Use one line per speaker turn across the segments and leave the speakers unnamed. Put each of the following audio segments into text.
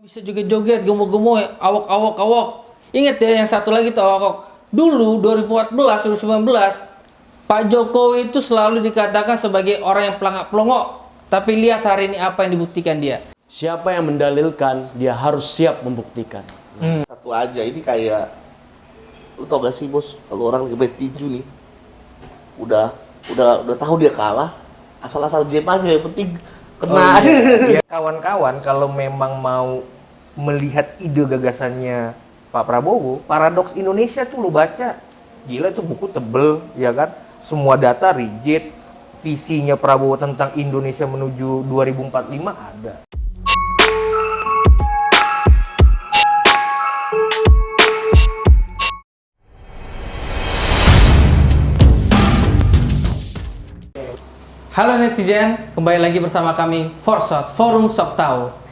Bisa joget-joget, gemuk-gemuk, awok-awok. Ingat ya yang satu lagi tuh awok. Dulu 2014, 2019, Pak Jokowi itu selalu dikatakan sebagai orang yang pelangak-pelongok. Tapi lihat hari ini apa yang dibuktikan dia.
Siapa yang mendalilkan, dia harus siap membuktikan.
Satu aja, ini kayak, lu tau gak sih bos, kalau orang lagi main tinju nih, udah tahu dia kalah, asal-asal jam aja, yang penting kena.
Ya, kawan-kawan kalau memang mau melihat ide gagasannya Pak Prabowo, Paradoks Indonesia tuh lo baca. Gila itu buku tebel, ya kan? Semua data rigid, visinya Prabowo tentang Indonesia menuju 2045 ada.
Halo netizen, kembali lagi bersama kami Forsot, Forum Sok Tahu.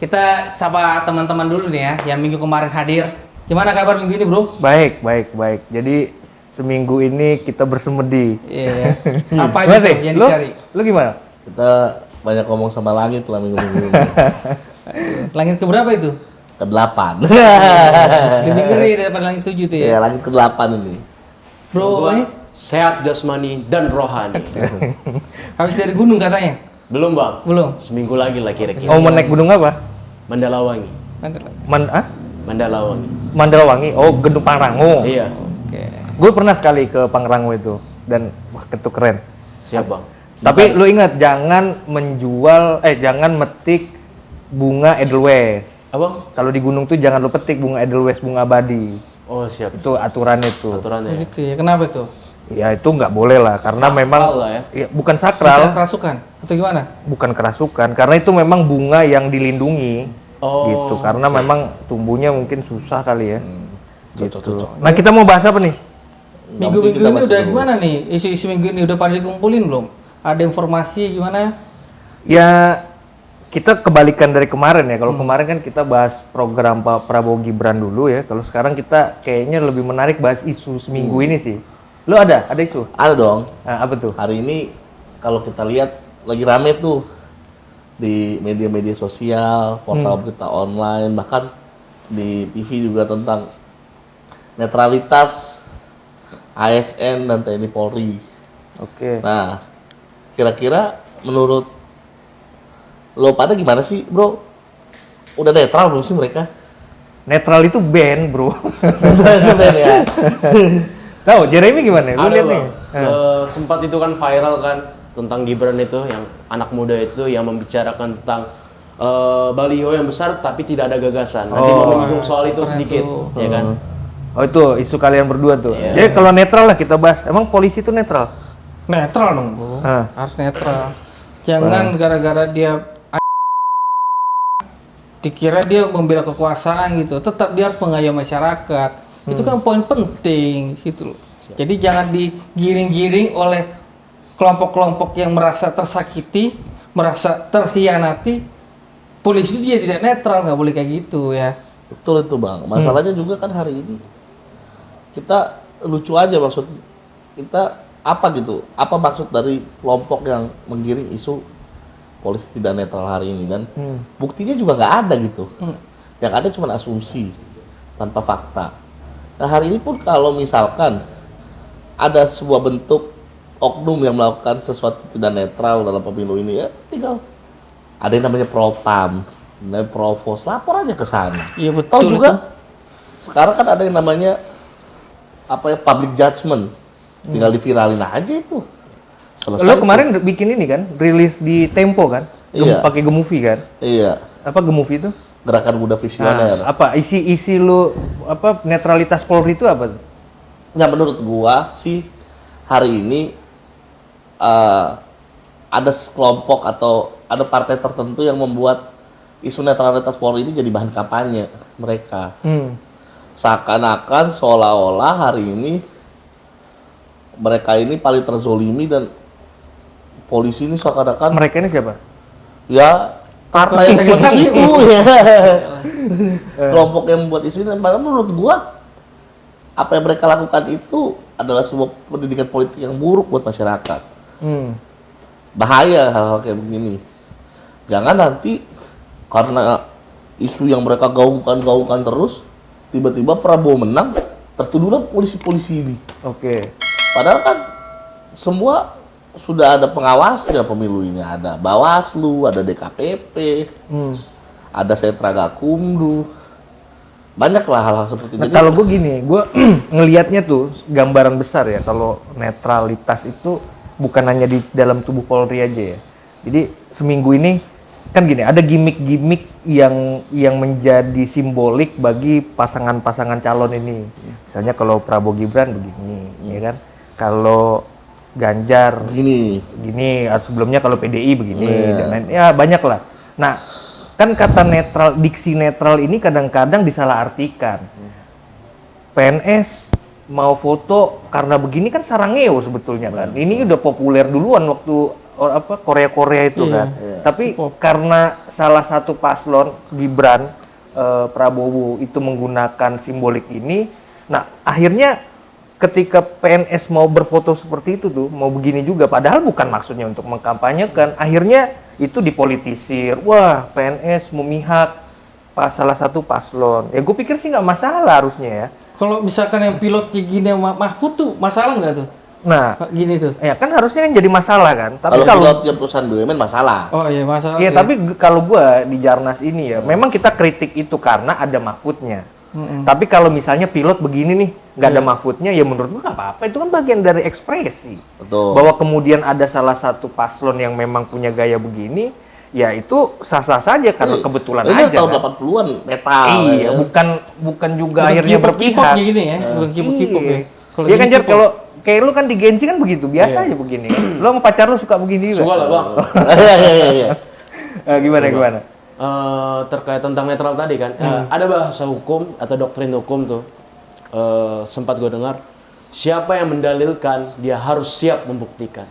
Kita sapa teman-teman dulu nih ya, yang minggu kemarin hadir. Gimana kabar minggu ini bro?
Baik. Jadi seminggu ini kita bersemedi.
Iya. Apa aja tuh yang dicari?
Lu gimana?
Kita banyak ngomong sama langit lah minggu-minggu ini.
Langit keberapa itu?
Ke-8.
Lebih ngeri daripada langit 7 tuh
Ya,
ya.
langit ke-8 ini.
Bro, ini
Sehat jasmani dan rohani.
habis dari gunung katanya?
Belum bang?
Belum.
Seminggu lagi lah kira-kira.
Oh, mau naik gunung apa?
Mandalawangi. Mandalawangi.
Mandalawangi. Oh, Gedung Pangrango.
Iya.
Oke.
Gue pernah sekali ke Pangrango itu dan wah itu keren.
Siap bang.
Tapi lu ingat jangan jangan metik bunga Edelweiss.
Abang?
Kalau di gunung tuh jangan lu petik bunga Edelweiss, bunga abadi.
Oh siap.
Itu aturan itu.
Aturannya.
Gitu ya. Kenapa tuh?
Ya itu nggak boleh lah karena
Sakral
memang
lah ya.
ya, bukan
Bisa
sakral,
kerasukan atau gimana?
bukan kerasukan karena itu memang bunga yang dilindungi.
Oh,
Gitu. Karena memang tumbuhnya mungkin susah kali ya.
Cocok.
Nah, kita mau bahas apa nih?
Minggu-minggu
kita
ini
bahas
udah
terus.
gimana nih? Isu-isu minggu ini udah pada dikumpulin belum? Ada informasi gimana?
Ya kita kebalikan dari kemarin ya. Kalau kemarin kan kita bahas program Pak Prabowo Gibran dulu ya. Kalau sekarang kita kayaknya lebih menarik bahas isu seminggu ini sih. Lo ada isu?
Ada dong.
Nah, apa tuh?
Hari ini kalau kita lihat lagi rame tuh di media-media sosial, portal berita online, bahkan di TV juga tentang netralitas ASN dan TNI Polri.
Oke.
Nah, kira-kira menurut lo pada gimana sih, bro? Udah netral belum sih mereka?
Netral itu band, bro.
Keren ya.
Tahu Jeremy gimana? Lu
Ada
lihat
bang.
nih.
Sempat itu kan viral kan tentang Gibran itu yang anak muda itu yang membicarakan tentang baliho yang besar tapi tidak ada gagasan. Nanti mau menyinggung soal itu sedikit, ya kan?
Oh itu isu kalian berdua tuh.
Iya.
Jadi kalau netral lah kita bahas. Emang polisi itu netral?
Netral dong bro.
Ah.
Harus netral. Jangan gara-gara dia dikira dia membela kekuasaan gitu. Tetap dia harus mengayomi masyarakat. Itu kan poin penting gitu loh. Jadi jangan digiring-giring oleh kelompok-kelompok yang merasa tersakiti, merasa terhianati. Polisi itu dia tidak netral, nggak boleh kayak gitu ya.
Betul itu bang. Masalahnya juga kan hari ini kita lucu aja maksudnya. Kita apa gitu? Apa maksud dari kelompok yang menggiring isu polisi tidak netral hari ini dan buktinya juga nggak ada gitu. Yang ada cuma asumsi tanpa fakta. Nah hari ini pun kalau misalkan ada sebuah bentuk oknum yang melakukan sesuatu tidak netral dalam pemilu ini ya tinggal ada yang namanya propam, namanya provos, lapor aja ke sana.
Iya betul.
Tahu juga sekarang kan ada yang namanya apa ya public judgment, tinggal diviralin aja itu. Selesai.
Lo kemarin bikin ini kan, rilis di Tempo kan?
Iya.
Pakai Gemovie kan?
Iya,
Apa Gemovie itu?
gerakan muda visioner.
Nah, apa isi lo apa netralitas Polri itu apa?
Nggak, menurut gua sih hari ini ada sekelompok atau ada partai tertentu yang membuat isu netralitas Polri ini jadi bahan kampanye mereka. Seakan-akan seolah-olah hari ini mereka ini paling terzolimi dan polisi ini seakan-akan
Mereka ini siapa?
ya partai yang membuat isu itu ya. Kelompok yang membuat isu ini, padahal menurut gua apa yang mereka lakukan itu adalah sebuah pendidikan politik yang buruk buat masyarakat. Bahaya hal-hal kayak begini. Jangan nanti karena isu yang mereka gaungkan terus, tiba-tiba Prabowo menang, tertuduhlah polisi-polisi ini.
Oke.
Padahal kan semua sudah ada pengawasnya pemilu ini, ada Bawaslu, ada DKPP, ada Sentra Gakumdu, banyaklah hal-hal seperti
Nah,
itu.
kalau gue gini, gue ngelihatnya tuh gambaran besar ya, kalau netralitas itu bukan hanya di dalam tubuh Polri aja ya. Jadi seminggu ini kan gini, ada gimmick-gimmick yang menjadi simbolik bagi pasangan-pasangan calon ini. Misalnya kalau Prabowo Gibran begini, ya kan? Kalau Ganjar
Gini,
gini, sebelumnya kalau PDI begini, dan lain, ya banyak lah. Nah, kan kata netral, diksi netral ini kadang-kadang disalahartikan. PNS mau foto karena begini kan sarangeo sebetulnya kan. Ini udah populer duluan waktu Korea-Korea itu kan. Tapi karena salah satu paslon Gibran Prabowo itu menggunakan simbolik ini, nah akhirnya ketika PNS mau berfoto seperti itu tuh, mau begini juga, padahal bukan maksudnya untuk mengkampanyekan, akhirnya itu dipolitisir. Wah, PNS memihak salah satu paslon. Ya gue pikir sih nggak masalah harusnya ya.
Kalau misalkan yang pilot kayak gini Mahfud tuh masalah nggak tuh?
Nah,
Gini tuh.
ya kan harusnya kan jadi masalah kan. Tapi
kalau pilotnya perusahaan BUMN masalah.
Oh iya masalah.
ya, tapi kalau gua di Jarnas ini ya, memang kita kritik itu karena ada Mahfudnya. Tapi kalau misalnya pilot begini nih, nggak ada Mahfudnya, ya menurut gua nggak apa-apa. Itu kan bagian dari ekspresi.
Betul.
Bahwa kemudian ada salah satu paslon yang memang punya gaya begini, ya itu sah-sah saja karena kebetulan
ini
aja.
tahun
Kan?
80-an metal.
Iya,
ya.
bukan juga
Bukan
akhirnya
K-pop
berpihak.
gini ya, bukan K-pop ya. Kalau
Iya kan
gini
Jar,
K-pop.
kalau kayak lu kan di Gensi kan begitu, biasa aja begini. Lu sama pacar lu suka begini juga?
Suka lah bang.
Iya.
Gimana?
Terkait tentang netral tadi kan, ada bahasa hukum atau doktrin hukum tuh, sempat gue dengar, siapa yang mendalilkan dia harus siap membuktikan.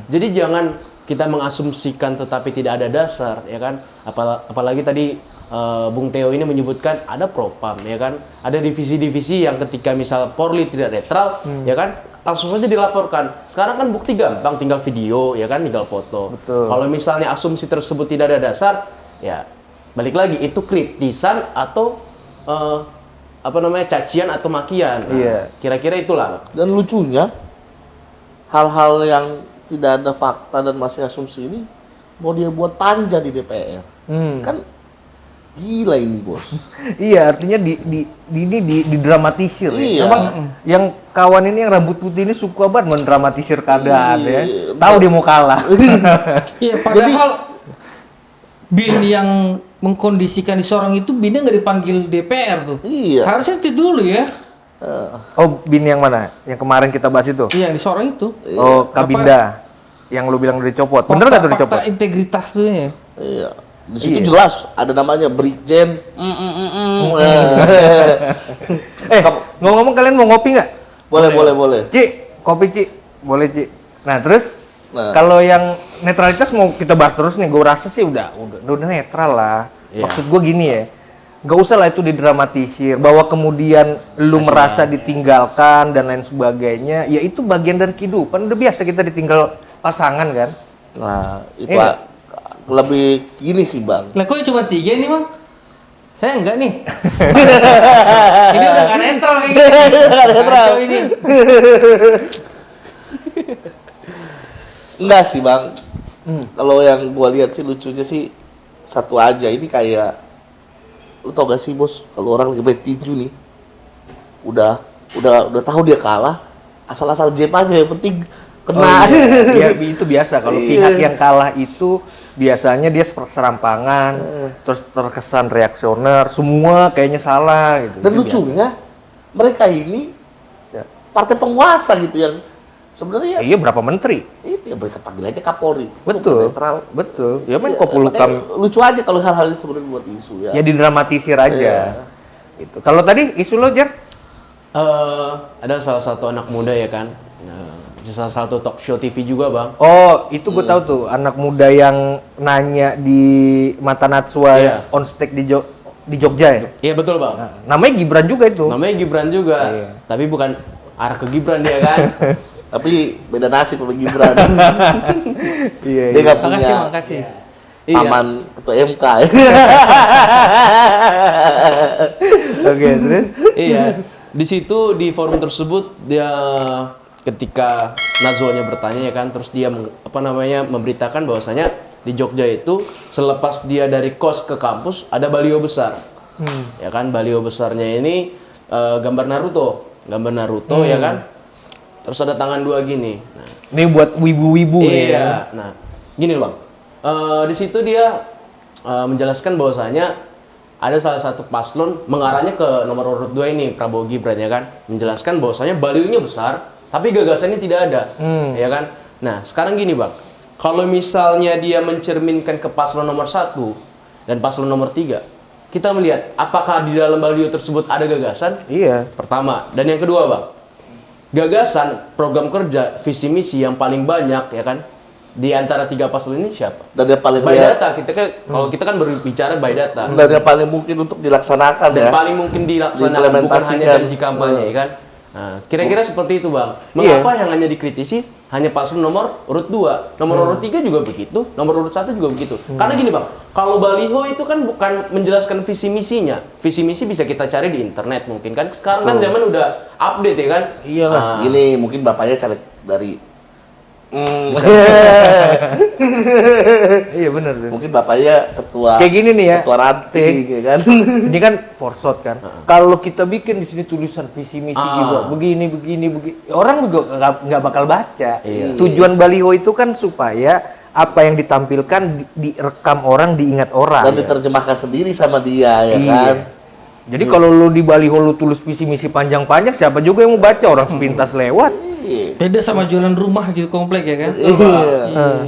Jadi jangan kita mengasumsikan tetapi tidak ada dasar, ya kan? Apalagi tadi Bung Theo ini menyebutkan ada propam, ya kan? Ada divisi-divisi yang ketika misal Polri tidak netral, ya kan? Langsung saja dilaporkan. Sekarang kan bukti gampang, tinggal video, ya kan? Tinggal foto.
Betul.
Kalau misalnya asumsi tersebut tidak ada dasar, ya balik lagi itu kritisan atau cacian atau makian. Nah,
Iya.
Kira-kira itulah.
Dan lucunya, hal-hal yang tidak ada fakta dan masih asumsi ini mau dia buat panja di DPR. Kan gila ini, Bos.
Iya, artinya didramatisir.
Iya.
Ya. Memang yang kawan ini yang rambut putih ini suka banget mendramatisir keadaan
Iya.
ya. Tahu dia mau kalah.
Iya, padahal bin yang mengkondisikan di Sorong itu binnya nggak dipanggil DPR tuh.
Iya.
Harusnya itu dulu ya.
Oh, bin yang mana? Yang kemarin kita bahas itu?
Iya, yang di Sorong itu.
Oh, Kabinda. Yang lu bilang udah dicopot. Bener nggak tuh dicopot?
Fakta integritas tuh ya.
Iya. Di situ jelas ada namanya Brigjen.
Ngomong-ngomong kalian mau ngopi nggak?
Boleh.
Ci, kopi Ci. Boleh Ci. Nah, terus
Nah.
kalau yang netralitas mau kita bahas terus nih, gue rasa sih udah netral lah.
Iya.
Maksud gue gini ya, gak usah lah itu didramatisir, bahwa kemudian lu merasa ditinggalkan dan lain sebagainya, ya itu bagian dari kehidupan. Udah biasa kita ditinggal pasangan kan.
Nah, itu
Iya.
lebih gini sih, Bang.
Lah kok cuma 3 nih bang? Saya enggak nih. Ini udah gak netral nih. Kacau ini.
Enggak sih, Bang. Kalau yang gua lihat sih lucunya sih satu aja. Ini kayak lu tau gak sih, Bos, kalau orang lagi main tinju nih, udah tahu dia kalah, asal-asal jeb aja, yang penting kena.
Ya itu biasa. Kalau pihak yang kalah itu biasanya dia serampangan, terus terkesan reaksioner, semua kayaknya salah gitu.
Dan
Itu
lucunya mereka ini
Ya.
partai penguasa gitu yang sebenarnya
biasa. Iya, berapa menteri?
itu ya mereka panggil aja Kapolri.
Betul.
Netral.
Betul. Ya main
Iya,
Kopulukam.
makanya lucu aja kalau hal-hal ini sebenarnya buat isu ya.
Ya didramatisir aja.
Iya.
Gitu. Kalau tadi isu lo, Jer?
Ada salah satu anak muda ya kan, salah satu talk show TV juga bang.
Oh, itu gue tahu tuh, anak muda yang nanya di Mata Natsua
Iya.
on stage di Jogja ya.
Iya betul bang.
Nah, namanya Gibran juga itu.
Namanya Gibran juga,
Iya.
tapi bukan arah ke Gibran dia kan.
Tapi beda nasib sama Gibran.
Iya.
Dia nggak punya.
Makasih, makasih.
Iya.
paman ketua MK.
Oke, terus?
Iya, di situ di forum tersebut dia ketika Najwa-nya bertanya ya kan, terus dia memberitakan bahwasanya di Jogja itu selepas dia dari kos ke kampus ada baliho besar, ya kan, baliho besarnya ini gambar Naruto ya kan, terus ada tangan dua gini. Nah,
Ini buat wibu-wibu ya.
iya, nah gini bang, di situ dia menjelaskan bahwasanya ada salah satu paslon mengarahnya ke nomor urut 2 ini, Prabowo Gibran ya kan, menjelaskan bahwasanya balihonya besar tapi gagasannya tidak ada, ya kan. Nah sekarang gini bang, kalau misalnya dia mencerminkan ke paslon nomor 1 dan paslon nomor 3, kita melihat apakah di dalam baliho tersebut ada gagasan?
Iya.
Pertama, dan yang kedua bang, gagasan program kerja visi misi yang paling banyak ya kan di antara 3 paslon ini siapa?
Dan yang paling
By data, kalau kita kan berbicara by data.
dan yang paling mungkin untuk dilaksanakan
Dan
ya.
paling mungkin dilaksanakan, bukan hanya janji kampanye ya kan. Nah, kira-kira seperti itu bang. Mengapa yang hanya dikritisi hanya paslon nomor urut 2, nomor urut 3 juga begitu, nomor urut 1 juga begitu. Karena gini bang, kalau baliho itu kan bukan menjelaskan visi misinya. Visi misi bisa kita cari di internet mungkin kan. Sekarang kan zaman udah update ya kan.
Iya lah.
Nah,
Gini, mungkin bapaknya caleg dari
Iya benar.
mungkin bapaknya ketua
Kayak gini nih ya.
ketua ranting ya kan.
Ini kan forsot kan. Kalau kita bikin di sini tulisan visi misi juga begini, orang juga nggak bakal baca.
Iya.
Tujuan baliho itu kan supaya apa yang ditampilkan direkam orang, diingat orang.
Dan diterjemahkan sendiri sama dia ya
Iya.
kan.
Jadi kalau lu di baliho lu tulis visi misi panjang-panjang, siapa juga yang mau baca, orang sepintas lewat.
Iya.
Beda sama jualan rumah gitu komplek ya kan.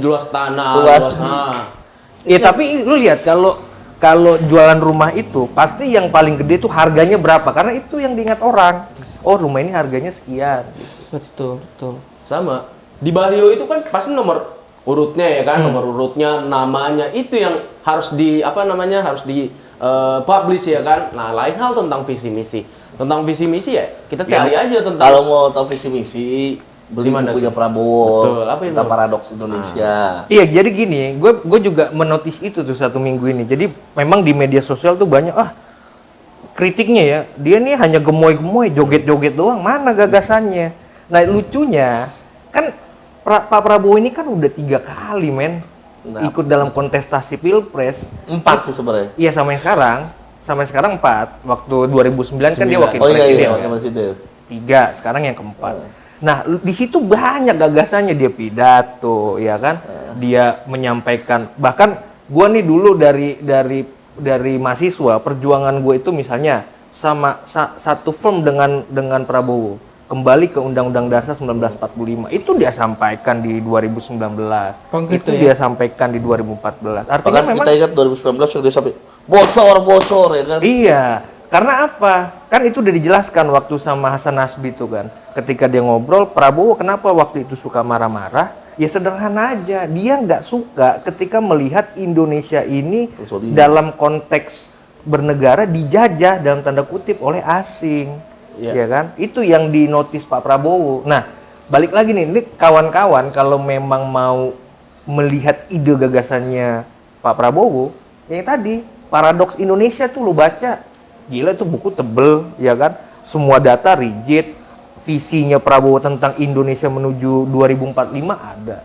luas tanah,
Luas.
Ya tapi lu lihat kalau jualan rumah itu pasti yang paling gede tuh harganya berapa, karena itu yang diingat orang. Oh, rumah ini harganya sekian.
Betul, betul.
Sama. Di baliho itu kan pasti nomor urutnya ya kan, nomor urutnya, namanya itu yang harus harus di publish ya kan. Nah, lain hal tentang visi misi. Tentang visi misi ya, kita cari aja tentang
Kalau mau tahu visi misi, beli
Gimana
bukunya
tuh?
Prabowo,
Betul, apa itu?
tentang paradoks Indonesia.
Iya, jadi gini, gue juga menotis itu tuh 1 minggu ini. Jadi memang di media sosial tuh banyak kritiknya ya. Dia nih hanya gemoy-gemoy, joget-joget doang. Mana gagasannya? Nah lucunya kan Pak Prabowo ini kan udah 3 kali
Nah.
ikut dalam kontestasi pilpres.
4 sih sebenarnya.
Iya sampai sekarang 4. Waktu 2009 kan dia wakil
Oh iya,
presiden.
iya,
ya.
wakil presiden.
3, sekarang yang keempat. Nah, di situ banyak gagasannya, dia pidato, ya kan? Dia menyampaikan, bahkan gua nih dulu dari mahasiswa, perjuangan gue itu misalnya sama satu firm dengan Prabowo. Kembali ke Undang-Undang Dasar 1945. Itu dia sampaikan di 2019.
Konkret
Itu
ya?
dia sampaikan di 2014. Artinya
Bahkan
memang
kita ingat 2019 yang dia sampai bocor ya kan.
iya, karena apa? Kan itu udah dijelaskan waktu sama Hasan Nasbi itu kan. Ketika dia ngobrol, Prabowo kenapa waktu itu suka marah-marah? Ya sederhana aja, dia nggak suka ketika melihat Indonesia ini dalam konteks bernegara dijajah dalam tanda kutip oleh asing. Ya kan? Itu yang dinotis Pak Prabowo. Nah, balik lagi nih, ini kawan-kawan kalau memang mau melihat ide gagasannya Pak Prabowo, yang tadi paradoks Indonesia tuh lu baca, gila itu buku tebel, ya kan? Semua data rigid, visinya Prabowo tentang Indonesia menuju 2045 ada.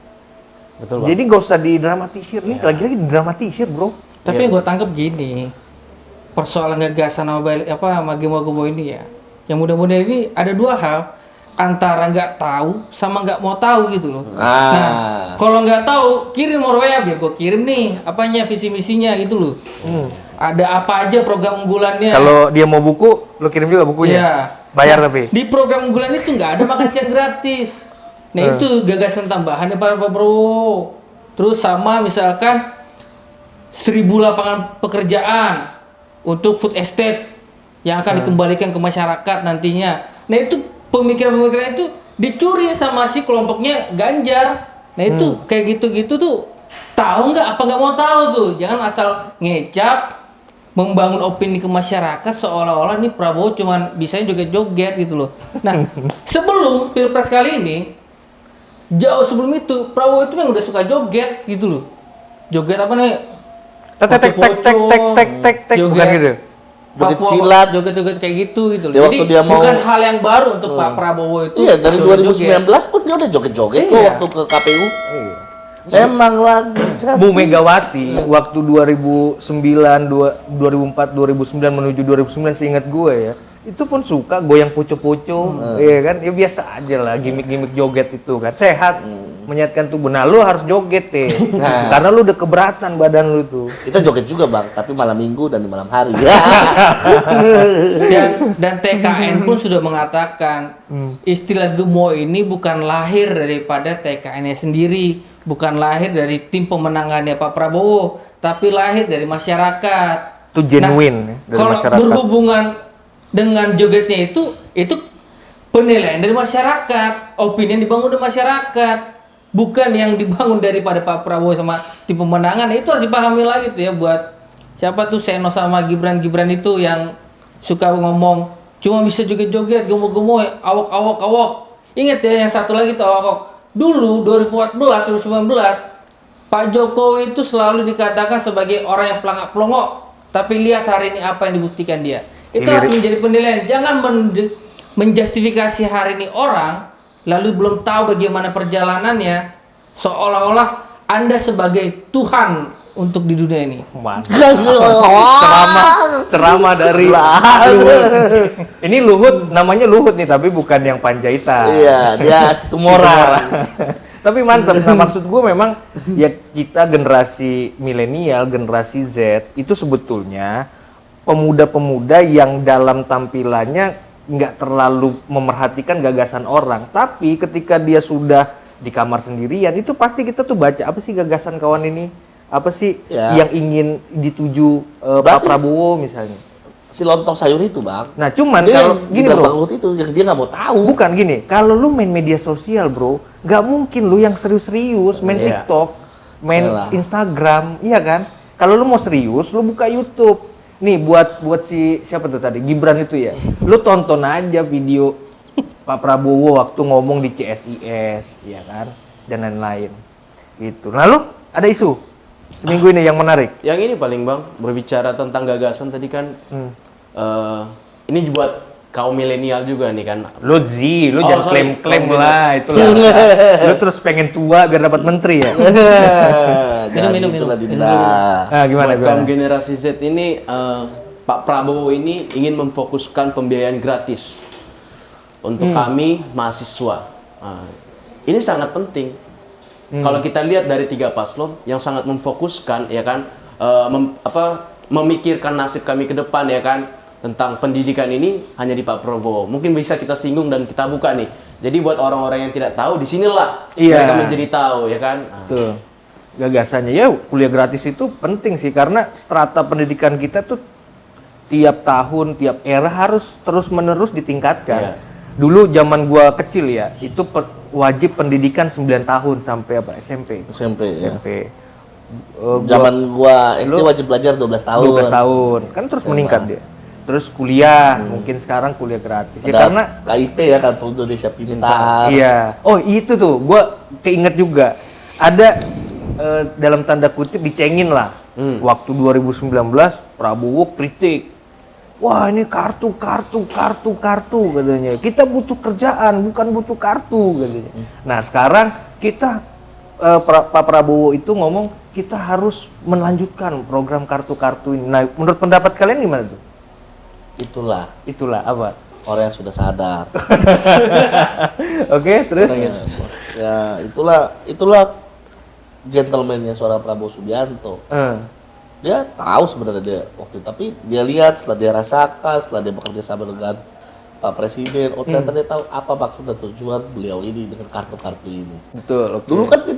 betul Bang.
Jadi nggak usah didramatisir nih, lagi-lagi didramatisir bro.
Tapi yang gue tangkap gini, persoalan gagasan sama gemo-gemo ini ya, yang mudah-mudahan ini ada 2 hal, antara nggak tahu sama nggak mau tahu gitu loh. Nah, kalau nggak tahu kirim WA biar gue kirim nih apanya visi misinya gitu loh. Ada apa aja program unggulannya.
Kalau dia mau buku, lo kirim juga bukunya.
Iya.
Bayar
Nah,
tapi.
di program unggulan itu nggak ada makan siang gratis. Nah itu gagasan tambahannya Pak Prabowo. Terus sama misalkan 1000 lapangan pekerjaan untuk food estate yang akan dikembalikan ke masyarakat nantinya. Nah itu pemikiran-pemikiran itu dicuri sama si kelompoknya Ganjar. Nah itu kayak gitu-gitu tuh tahu nggak apa nggak mau tahu tuh. Jangan asal ngecap, membangun opini ke masyarakat seolah-olah nih Prabowo cuman bisanya joget-joget gitu loh. Nah sebelum pilpres kali ini, jauh sebelum itu Prabowo itu memang udah suka joget gitu loh. Joget apa nih?
tek tek tek tek tek tek tek tek bukan gitu.
Joget
Papua,
silat.
joget-joget kayak gitu loh.
Ya, waktu
Jadi
dia mau-
bukan hal yang baru untuk Pak Prabowo itu.
Iya, dari
joget-joget.
2019 pun dia udah joget-joget tuh
Iya.
waktu ke KPU. Emang lagi.
Bu Megawati waktu 2004 2009 menuju 2009 seingat gue ya, itu pun suka goyang poco-poco, ya kan? Ya biasa aja lah gimmick-gimmick joget itu kan. Sehat, menyehatkan tubuh. Nah, lu harus joget deh. Karena lu udah keberatan badan lu tuh.
Kita joget juga bang, tapi malam minggu dan di malam hari.
Dan TKN pun sudah mengatakan istilah gemo ini bukan lahir daripada TKN-nya sendiri, bukan lahir dari tim pemenangannya Pak Prabowo, tapi lahir dari masyarakat.
Itu genuine ya, dari
kalau
masyarakat.
berhubungan dengan jogetnya itu penilaian dari masyarakat, opini yang dibangun dari masyarakat, bukan yang dibangun daripada Pak Prabowo sama tim pemenangan. Itu harus dipahami lagi tuh ya, buat siapa tuh Seno sama Gibran itu yang suka ngomong cuma bisa joget-joget, gemo-gemo, awok. Ingat ya yang satu lagi tuh awok. Dulu 2014 2019 Pak Jokowi itu selalu dikatakan sebagai orang yang pelangak-pelongok, tapi lihat hari ini apa yang dibuktikan dia. Itu harus menjadi penilaian. Jangan menjustifikasi hari ini orang lalu belum tahu bagaimana perjalanannya, seolah-olah Anda sebagai Tuhan untuk di dunia ini.
Mantap. Ceramah dari Luhut. Ini Luhut, namanya Luhut nih, tapi bukan yang Panjaitan.
Iya, dia Situmora.
Tapi mantap. Nah, maksud gue memang ya kita generasi milenial, generasi Z itu sebetulnya pemuda-pemuda yang dalam tampilannya nggak terlalu memerhatikan gagasan orang, tapi ketika dia sudah di kamar sendirian itu pasti kita tuh baca apa sih gagasan kawan ini, apa sih
Ya.
yang ingin dituju Pak
Berarti-
Prabowo misalnya.
Si lontong sayur itu bang.
Nah cuman
Dia
kalau
yang
gini
bilang
bro,
Bang Luhut itu yang dia nggak mau tahu.
bukan gini, kalau lu main media sosial bro, nggak mungkin lu yang serius-serius main
Iya.
TikTok, main
Iyalah.
Instagram, iya kan? Kalau lu mau serius, lu buka YouTube. Nih buat si siapa tuh tadi Gibran itu ya, lu tonton aja video Pak Prabowo waktu ngomong di CSIS, ya kan, dan lain-lain. Gitu. Lalu ada isu seminggu ini yang menarik.
Yang ini paling bang, berbicara tentang gagasan tadi kan, ini buat kaum milenial juga nih kan.
Lu lu
Oh,
jangan
sorry.
klaim-klaim
Kaum
lah itu lah. Lu terus pengen tua biar dapat menteri ya?
Minum.
Itulah
Minum
Dinda.
Nah, gimana
Buat kaum
gimana?
generasi Z ini, Pak Prabowo ini ingin memfokuskan pembiayaan gratis untuk kami mahasiswa. Ini sangat penting. Kalau kita lihat dari 3 paslon yang sangat memfokuskan, ya kan, memikirkan nasib kami ke depan, ya kan, tentang pendidikan ini hanya di Pak Prabowo. Mungkin bisa kita singgung dan kita buka nih. Jadi buat orang-orang yang tidak tahu, disinilah
Iya.
mereka menjadi tahu, ya kan.
Tuh. Gagasannya ya kuliah gratis itu penting sih karena strata pendidikan kita tuh tiap tahun, tiap era harus terus-menerus ditingkatkan.
Iya.
Dulu zaman gua kecil ya, itu wajib pendidikan 9 tahun sampai apa SMP.
SMP ya.
SMP.
Zaman gua SD
Lu-
wajib belajar 12 tahun.
12 tahun. Kan terus
SMA.
meningkat dia. Terus kuliah, mungkin sekarang kuliah gratis. Ya
Ada
karena
KIP ya, Kartu Indonesia Pintar.
iya. Oh, itu tuh gua keinget juga. Ada dalam tanda kutip dicengin lah. Waktu 2019 Prabowo kritik. Wah, ini kartu katanya. Kita butuh kerjaan, bukan butuh kartu katanya. Nah, sekarang kita Pak Prabowo itu ngomong kita harus melanjutkan program kartu-kartu ini. Nah, menurut pendapat kalian gimana tuh?
Itulah
Apa?
orang yang sudah sadar.
Oke, terus?
Ya, itulah gentleman-nya seorang Prabowo Subianto. Dia tahu sebenarnya dia waktu itu, tapi dia lihat setelah dia rasakan, setelah dia bekerja sama dengan Pak Presiden, oh ternyata dia tahu apa maksud dan tujuan beliau ini dengan kartu-kartu ini.
Betul, oke.
Dulu kan di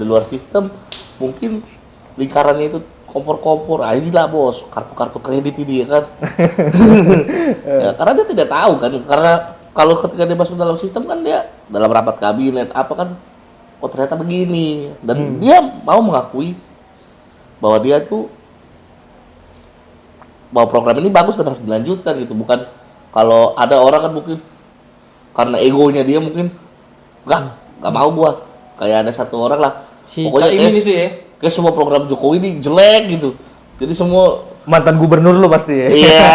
luar sistem mungkin lingkarannya itu kompor-kompor, inilah bos, kartu-kartu kredit ini ya kan. Ya, karena dia tidak tahu kan, karena kalau ketika dia masuk dalam sistem kan dia dalam rapat kabinet apa kan, oh ternyata begini, dan dia mau mengakui bahwa dia tuh bahwa program ini bagus dan harus dilanjutkan gitu. Bukan kalau ada orang kan mungkin karena egonya dia mungkin nggak mau gua, kayak ada satu orang lah
Si Caimin itu ya.
kayak semua program Jokowi ini jelek gitu. Jadi semua
Mantan gubernur lu pasti ya.
iya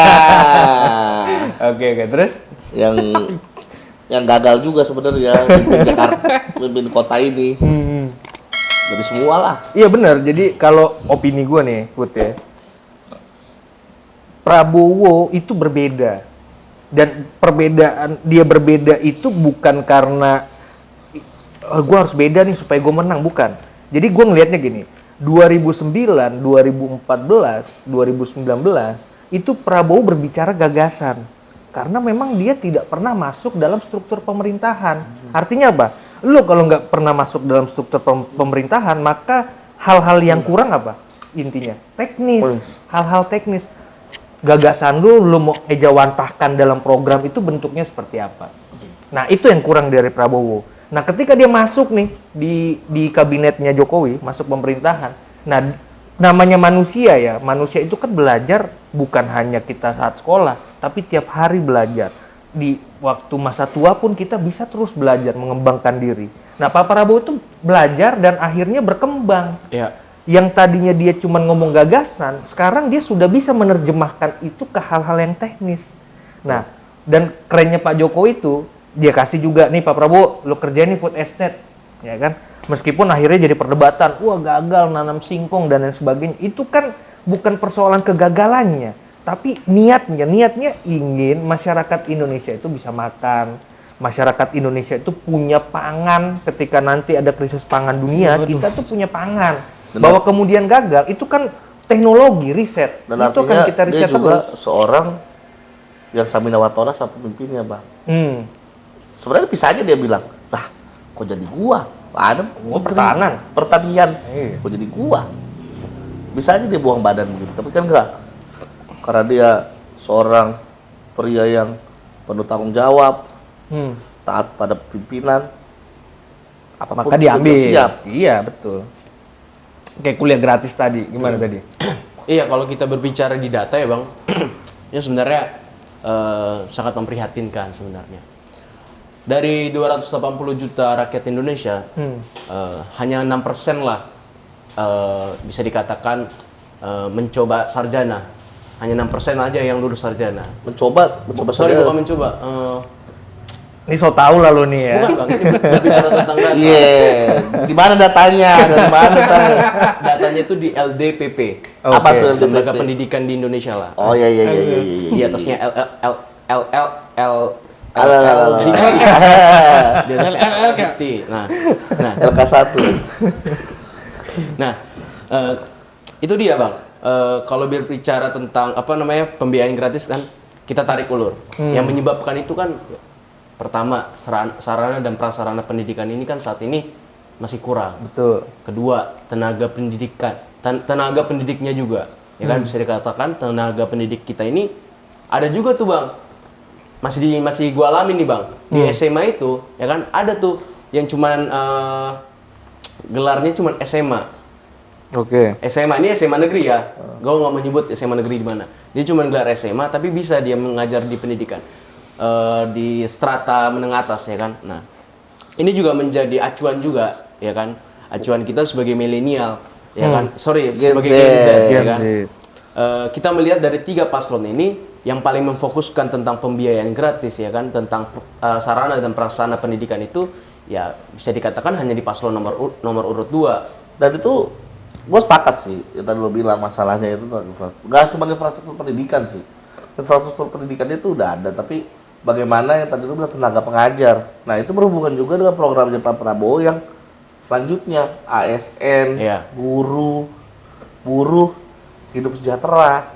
Oke, terus?
yang gagal juga sebenarnya mimpin Jakarta, mimpin kota ini. Dari semua lah.
Iya benar. Jadi kalau opini gue nih, Put ya, Prabowo itu berbeda. Dan perbedaan dia berbeda itu bukan karena gue harus beda nih supaya gue menang, bukan. Jadi gue ngelihatnya gini, 2009, 2014, 2019 itu Prabowo berbicara gagasan. Karena memang dia tidak pernah masuk dalam struktur pemerintahan. Artinya apa? Lu kalau nggak pernah masuk dalam struktur pemerintahan, maka hal-hal yang kurang apa? Intinya teknis, hal-hal teknis. Gagasan lu mau ejawantahkan dalam program itu bentuknya seperti apa? Nah itu yang kurang dari Prabowo. Nah ketika dia masuk nih di kabinetnya Jokowi, masuk pemerintahan. Nah namanya manusia ya, manusia itu kan belajar bukan hanya kita saat sekolah, tapi tiap hari belajar. Di waktu masa tua pun kita bisa terus belajar, mengembangkan diri. Nah Pak Prabowo itu belajar dan akhirnya berkembang.
Ya.
Yang tadinya dia cuma ngomong gagasan, sekarang dia sudah bisa menerjemahkan itu ke hal-hal yang teknis. Nah, dan kerennya Pak Jokowi itu, dia kasih juga, nih Pak Prabowo, lo kerjain nih food estate, ya kan? Meskipun akhirnya jadi perdebatan, wah gagal nanam singkong dan lain sebagainya. Itu kan bukan persoalan kegagalannya, tapi niatnya ingin masyarakat Indonesia itu bisa makan. Masyarakat Indonesia itu punya pangan ketika nanti ada krisis pangan dunia, kita tuh punya pangan. Bahwa kemudian gagal itu kan teknologi riset.
Dan
itu
artinya
kan kita riset
dia juga seorang yang samina watona sama pemimpinnya, Bang. Sebenarnya bisa aja dia bilang, "Lah, kok jadi gua? Ada pertanian. Kok jadi gua?" Bisa aja dia buang badan begitu, tapi kan enggak. Karena dia seorang pria yang penuh tanggung jawab, taat pada pimpinan, apapun
maka diambil.
Siap.
Iya, betul. Kayak kuliah gratis tadi, gimana tadi?
Iya, kalau kita berbicara di data ya Bang, ini sebenarnya sangat memprihatinkan sebenarnya. Dari 280 juta rakyat Indonesia, hanya 6% lah bisa dikatakan mencoba sarjana. Hanya 6% aja yang lulus sarjana.
Mencoba
Sorry,
sarjana.
bukan mencoba.
Ini so tau lah lo nih ya.
Bukan Bang, ini berbicara tentang data.
Di mana datanya? Dari mana datanya?
Datanya itu di LDPP.
Apa tuh LDPP?
Lembaga Pendidikan di Indonesia lah.
Oh iya.
Di atasnya di atas LLT. Nah,
LK1.
Nah, itu dia Bang. Kalau berbicara tentang pembiayaan gratis kan, kita tarik ulur. Yang menyebabkan itu kan pertama, sarana dan prasarana pendidikan ini kan saat ini masih kurang.
Betul.
Kedua, tenaga pendidiknya juga. Ya kan bisa dikatakan tenaga pendidik kita ini ada juga tuh Bang. Masih gua alamin nih Bang. Di SMA itu ya kan ada tuh yang cuman gelarnya cuman SMA.
Oke.
SMA ini SMA negeri ya. Gua nggak menyebut SMA negeri di mana. Dia cuman gelar SMA tapi bisa dia mengajar di pendidikan. Di strata menengah atas ya kan. Nah, ini juga menjadi acuan juga ya kan. Acuan kita sebagai milenial ya kan. Sorry, sebagai Gen Z ya kan. Kita melihat dari 3 paslon ini yang paling memfokuskan tentang pembiayaan gratis ya kan, tentang sarana dan prasarana pendidikan itu ya bisa dikatakan hanya di paslon nomor urut 2.
Dan itu gue sepakat sih, yang tadi lo bilang masalahnya itu nggak cuma infrastruktur pendidikan sih. Infrastruktur pendidikan itu udah ada, tapi bagaimana yang tadi lo bilang tenaga pengajar. Nah itu berhubungan juga dengan programnya Pak Prabowo yang selanjutnya ASN, guru, buruh, hidup sejahtera.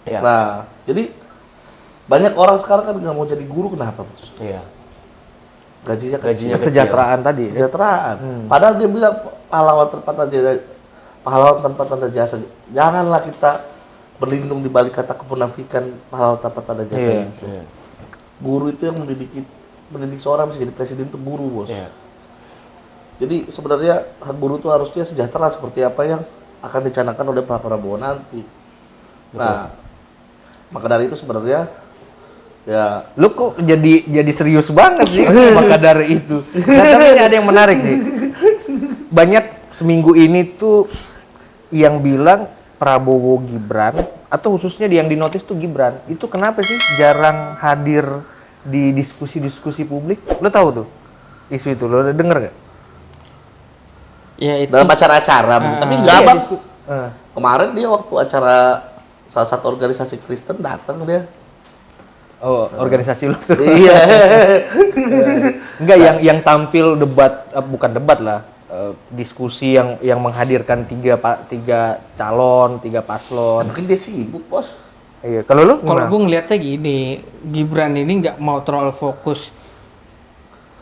Ya.
Nah jadi banyak orang sekarang kan nggak mau jadi guru, kenapa Bos?
Iya.
Gajinya
Kesejahteraan tadi.
Kesejahteraan. Padahal dia bilang pahlawan tanpa tanda jasa. Janganlah kita berlindung di balik kata kemunafikan pahlawan tanpa tanda jasa itu.
Iya.
Guru itu yang mendidik seorang bisa jadi presiden itu guru, Bos.
Iya.
Jadi sebenarnya hak guru itu harusnya sejahtera seperti apa yang akan dicanangkan oleh Pak Prabowo nanti. Nah, maka dari itu sebenarnya ya,
lu kok jadi serius banget sih maka dari itu. Nah, tapi ini ada yang menarik sih. Banyak seminggu ini tuh yang bilang Prabowo Gibran atau khususnya yang dinotis tuh Gibran itu kenapa sih jarang hadir di diskusi-diskusi publik? Lo tahu tuh isu itu, lo udah denger gak?
Ya itu.
Dalam acara-acara, tapi enggak
Iya,
bang. Kemarin dia waktu acara salah satu organisasi Kristen datang dia.
Oh, organisasi lo tuh.
Iya.
Enggak, yang tampil debat, bukan debat lah, diskusi yang menghadirkan tiga calon, tiga paslon.
Mungkin dia sibuk bos.
Iya, kalau lu
Kalau
gimana?
gue ngeliatnya gini, Gibran ini nggak mau terlalu fokus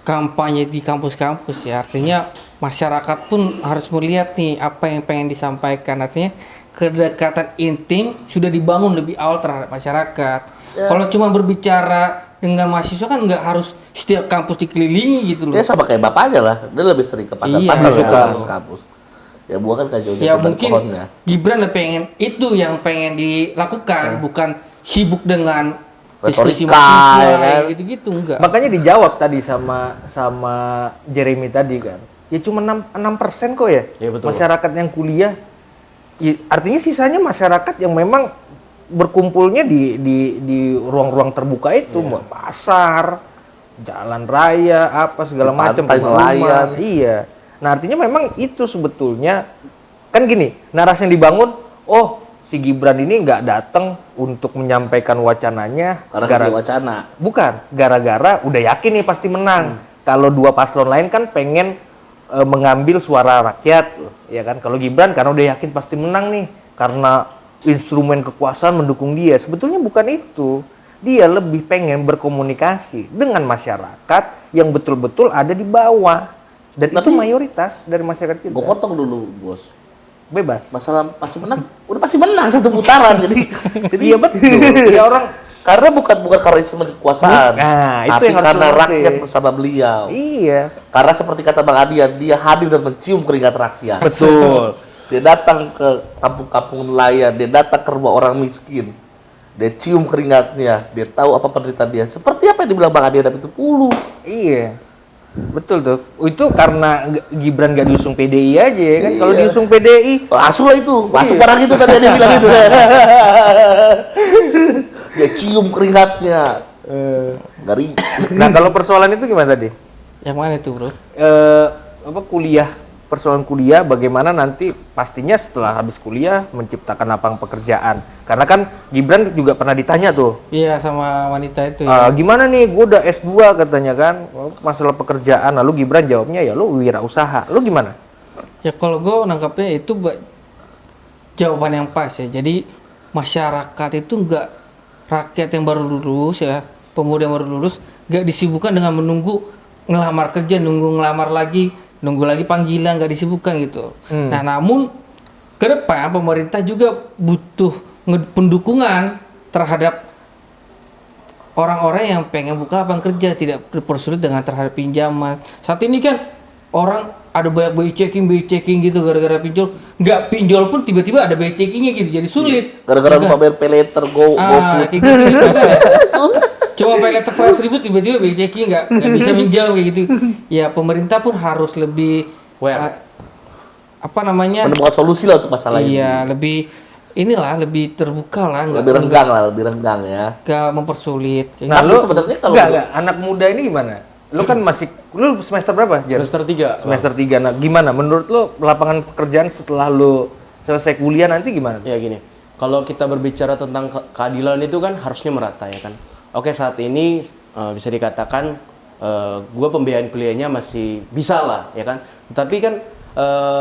kampanye di kampus-kampus ya. Artinya masyarakat pun harus melihat nih apa yang pengen disampaikan. Artinya kedekatan intim sudah dibangun lebih awal terhadap masyarakat.
Yes.
Kalau cuma berbicara dengan mahasiswa kan nggak harus setiap kampus dikelilingi gitu loh.
Dia sama kayak bapaknya lah. Dia lebih sering ke pasar-pasar
Iya,
ke
iya.
kampus-kampus. Ya buah kan gak jauh
Ya mungkin
pohonnya.
Gibran pengen itu yang pengen dilakukan, bukan sibuk dengan diskusi
Retorika,
mahasiswa
ya kan?
gitu-gitu enggak.
Makanya dijawab tadi sama Jeremy tadi kan. Ya cuma 6% kok ya.
Iya, betul.
Masyarakat yang kuliah. Ya, artinya sisanya masyarakat yang memang berkumpulnya di ruang-ruang terbuka itu, mau pasar, jalan raya, apa segala
Di
macam,
pantai,
rumah-rumah.
nelayan.
Iya. Nah, artinya memang itu sebetulnya kan gini, narasi yang dibangun, oh si Gibran ini nggak datang untuk menyampaikan wacananya
Karena dia wacana.
bukan gara-gara udah yakin nih pasti menang. Kalau dua paslon lain kan pengen mengambil suara rakyat, ya kan? Kalau Gibran karena udah yakin pasti menang nih, karena instrumen kekuasaan mendukung dia. Sebetulnya bukan itu. Dia lebih pengen berkomunikasi dengan masyarakat yang betul-betul ada di bawah. Dan itu
Tapi-
mayoritas dari masyarakat kita.
Gue potong dulu bos.
Bebas.
Masalah pasti menang, udah pasti menang satu putaran. jadi
Iya betul. Dia orang
karena bukan karena instrumen kekuasaan,
Nah, itu
tapi
yang harus
karena
lu ngerti.
rakyat bersama beliau.
iya.
Karena seperti kata Bang Adian, dia hadir dan mencium keringat rakyat.
Betul.
Dia datang ke kampung-kampung nelayan, dia datang ke rumah orang miskin. Dia cium keringatnya, dia tahu apa penderitaan dia. Seperti apa yang dibilang Bang Adian itu puluh.
Iya. Betul tuh. Itu karena Gibran gak diusung PDI aja ya kan. Kalau
Iya.
diusung PDI,
Masuk lah itu, masuk
Iya.
barang itu tadi dia bilang itu. Dia cium keringatnya. Ngeri.
nah kalau persoalan itu gimana tadi?
Yang mana itu, Bro?
Persoalan kuliah bagaimana nanti pastinya setelah habis kuliah menciptakan lapangan pekerjaan. Karena kan Gibran juga pernah ditanya tuh,
Iya sama wanita itu ya.
gimana nih, gue udah S2 katanya kan, masalah pekerjaan. Lalu Gibran jawabnya ya lu wirausaha. Lu gimana?
Ya kalau gue nangkapnya itu jawaban yang pas ya. Jadi masyarakat itu enggak, rakyat yang baru lulus ya, pemuda yang baru lulus enggak disibukkan dengan menunggu ngelamar kerja, nunggu ngelamar lagi, nunggu lagi panggilan, enggak disibukkan gitu. Nah, namun ke depan pemerintah juga butuh pendukungan terhadap orang-orang yang pengen buka lapangan kerja, tidak dipersulit dengan terhadap pinjaman. Saat ini kan orang ada banyak BI checking gitu gara-gara pinjol. Nggak pinjol pun tiba-tiba ada BI checkingnya gitu, jadi sulit.
Gara-gara
Ya
lupa
kan?
bayar pay later, GoFood.
Kayak gitu kan ya. Cuma pay letter 100.000 tiba-tiba BI checking nggak bisa minjam kayak gitu. Ya pemerintah pun harus lebih apa namanya?
Menemukan solusi lah untuk masalah ini.
Iya, lebih lebih terbuka lah,
Lebih renggang ya.
nggak mempersulit. Kayak
Nah,
Tapi sebenarnya kalau
enggak, anak muda ini gimana? Lu kan lu semester berapa, Jar?
Semester 3.
Semester 3. Nah, gimana menurut lu lapangan pekerjaan setelah lu selesai kuliah nanti gimana?
Ya gini, kalau kita berbicara tentang keadilan itu kan harusnya merata ya kan. Oke, saat ini bisa dikatakan gue pembiayaan kuliahnya masih bisa lah ya kan. Tetapi kan